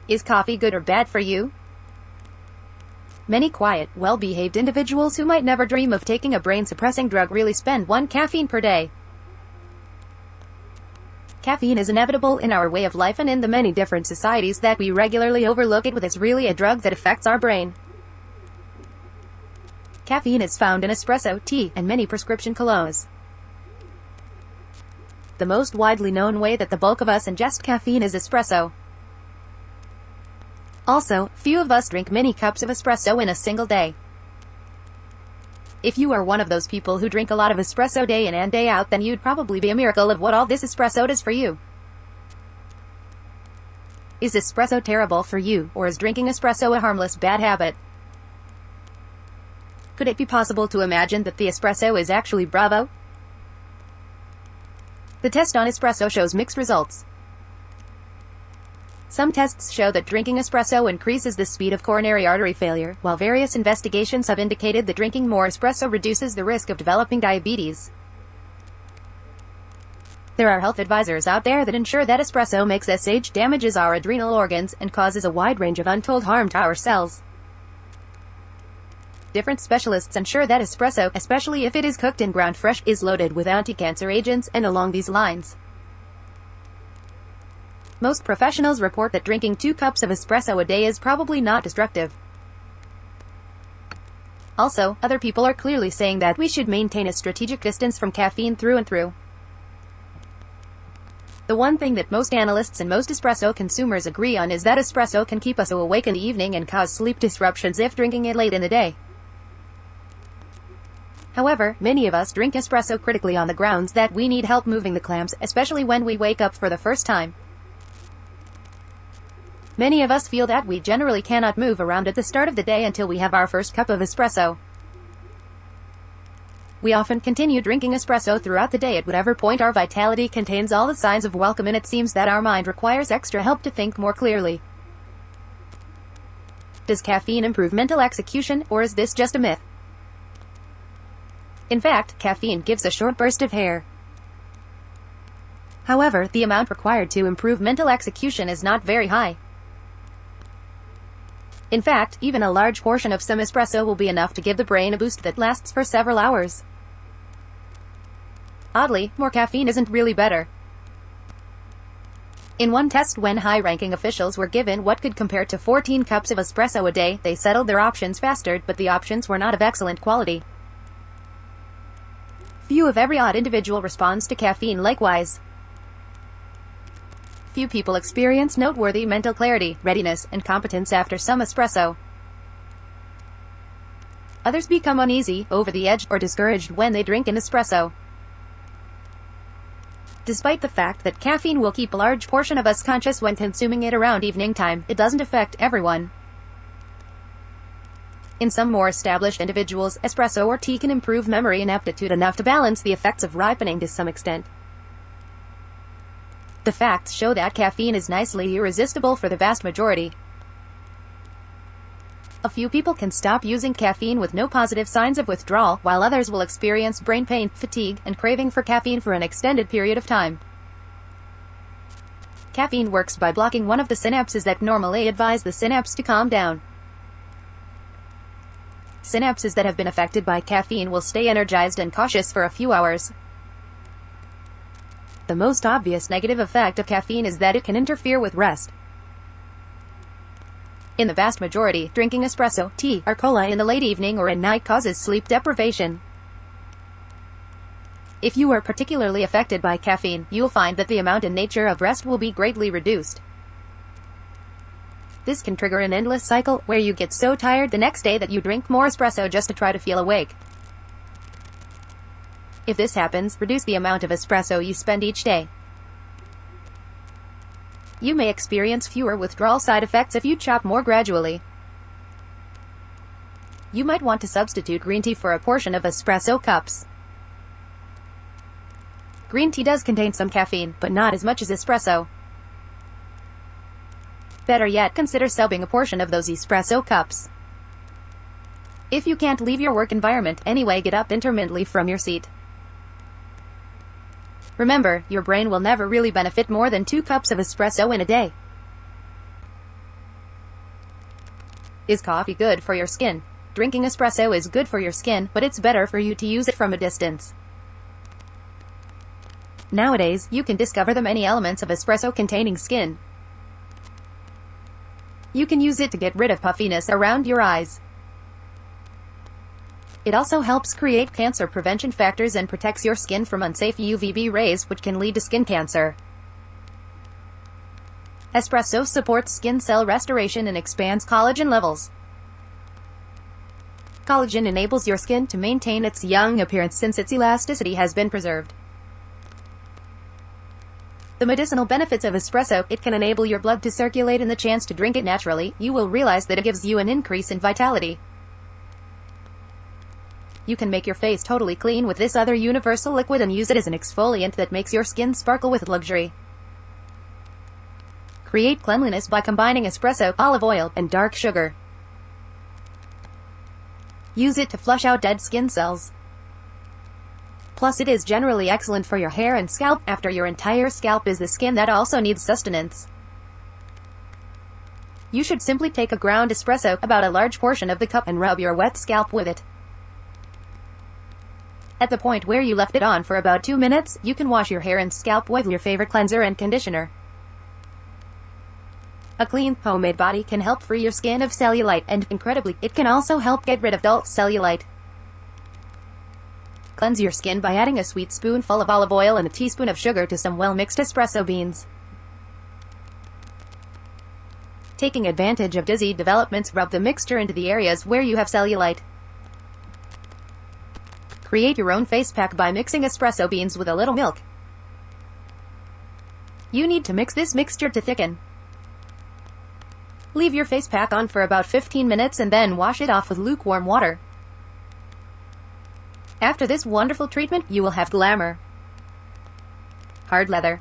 Is coffee good or bad for you? Many quiet, well-behaved individuals who might never dream of taking a brain-suppressing drug really spend 1 caffeine per day. Caffeine is inevitable in our way of life and in the many different societies that we regularly overlook it with. It's really a drug that affects our brain. Caffeine is found in espresso, tea, and many prescription colognes. The most widely known way that the bulk of us ingest caffeine is espresso. Also, few of us drink many cups of espresso in a single day. If you are one of those people who drink a lot of espresso day in and day out, then you'd probably be a miracle of what all this espresso does for you. Is espresso terrible for you, or is drinking espresso a harmless bad habit? Could it be possible to imagine that the espresso is actually bravo? The test on espresso shows mixed results. Some tests show that drinking espresso increases the speed of coronary artery failure, while various investigations have indicated that drinking more espresso reduces the risk of developing diabetes. There are health advisors out there that ensure that espresso makes SH damages our adrenal organs and causes a wide range of untold harm to our cells. Different specialists ensure that espresso, especially if it is cooked and ground fresh, is loaded with anti-cancer agents and along these lines. Most professionals report that drinking 2 cups of espresso a day is probably not destructive. Also, other people are clearly saying that we should maintain a strategic distance from caffeine through and through. The one thing that most analysts and most espresso consumers agree on is that espresso can keep us awake in the evening and cause sleep disruptions if drinking it late in the day. However, many of us drink espresso critically on the grounds that we need help moving the clams, especially when we wake up for the first time. Many of us feel that we generally cannot move around at the start of the day until we have our first cup of espresso. We often continue drinking espresso throughout the day at whatever point our vitality contains all the signs of welcome, and it seems that our mind requires extra help to think more clearly. Does caffeine improve mental execution, or is this just a myth? In fact, caffeine gives a short burst of hair. However, the amount required to improve mental execution is not very high. In fact, even a large portion of some espresso will be enough to give the brain a boost that lasts for several hours. Oddly, more caffeine isn't really better. In one test, when high-ranking officials were given what could compare to 14 cups of espresso a day, they settled their options faster, but the options were not of excellent quality. Few of every odd individual responds to caffeine likewise. Few people experience noteworthy mental clarity, readiness, and competence after some espresso. Others become uneasy, over the edge, or discouraged when they drink an espresso. Despite the fact that caffeine will keep a large portion of us conscious when consuming it around evening time, it doesn't affect everyone. In some more established individuals, espresso or tea can improve memory and aptitude enough to balance the effects of ripening to some extent. The facts show that caffeine is nicely irresistible for the vast majority. A few people can stop using caffeine with no positive signs of withdrawal, while others will experience brain pain, fatigue, and craving for caffeine for an extended period of time. Caffeine works by blocking one of the synapses that normally advise the synapse to calm down. Synapses that have been affected by caffeine will stay energized and cautious for a few hours. The most obvious negative effect of caffeine is that it can interfere with rest. In the vast majority, drinking espresso, tea, or cola in the late evening or at night causes sleep deprivation. If you are particularly affected by caffeine, you'll find that the amount and nature of rest will be greatly reduced. This can trigger an endless cycle, where you get so tired the next day that you drink more espresso just to try to feel awake. If this happens, reduce the amount of espresso you spend each day. You may experience fewer withdrawal side effects if you chop more gradually. You might want to substitute green tea for a portion of espresso cups. Green tea does contain some caffeine, but not as much as espresso. Better yet, consider subbing a portion of those espresso cups. If you can't leave your work environment anyway, get up intermittently from your seat. Remember, your brain will never really benefit more than 2 cups of espresso in a day. Is coffee good for your skin? Drinking espresso is good for your skin, but it's better for you to use it from a distance. Nowadays, you can discover the many elements of espresso containing skin. You can use it to get rid of puffiness around your eyes. It also helps create cancer prevention factors and protects your skin from unsafe UVB rays, which can lead to skin cancer. Espresso supports skin cell restoration and expands collagen levels. Collagen enables your skin to maintain its young appearance since its elasticity has been preserved. The medicinal benefits of espresso: it can enable your blood to circulate, and the chance to drink it naturally, you will realize that it gives you an increase in vitality. You can make your face totally clean with this other universal liquid and use it as an exfoliant that makes your skin sparkle with luxury. Create cleanliness by combining espresso, olive oil, and dark sugar. Use it to flush out dead skin cells. Plus, it is generally excellent for your hair and scalp. After your entire scalp is the skin that also needs sustenance. You should simply take a ground espresso, about a large portion of the cup, and rub your wet scalp with it. At the point where you left it on for about 2 minutes, you can wash your hair and scalp with your favorite cleanser and conditioner. A clean, homemade body can help free your skin of cellulite, and, incredibly, it can also help get rid of dull cellulite. Cleanse your skin by adding a sweet spoonful of olive oil and a teaspoon of sugar to some well-mixed espresso beans. Taking advantage of disease developments, rub the mixture into the areas where you have cellulite. Create your own face pack by mixing espresso beans with a little milk. You need to mix this mixture to thicken. Leave your face pack on for about 15 minutes and then wash it off with lukewarm water. After this wonderful treatment, you will have glamour. Hard leather.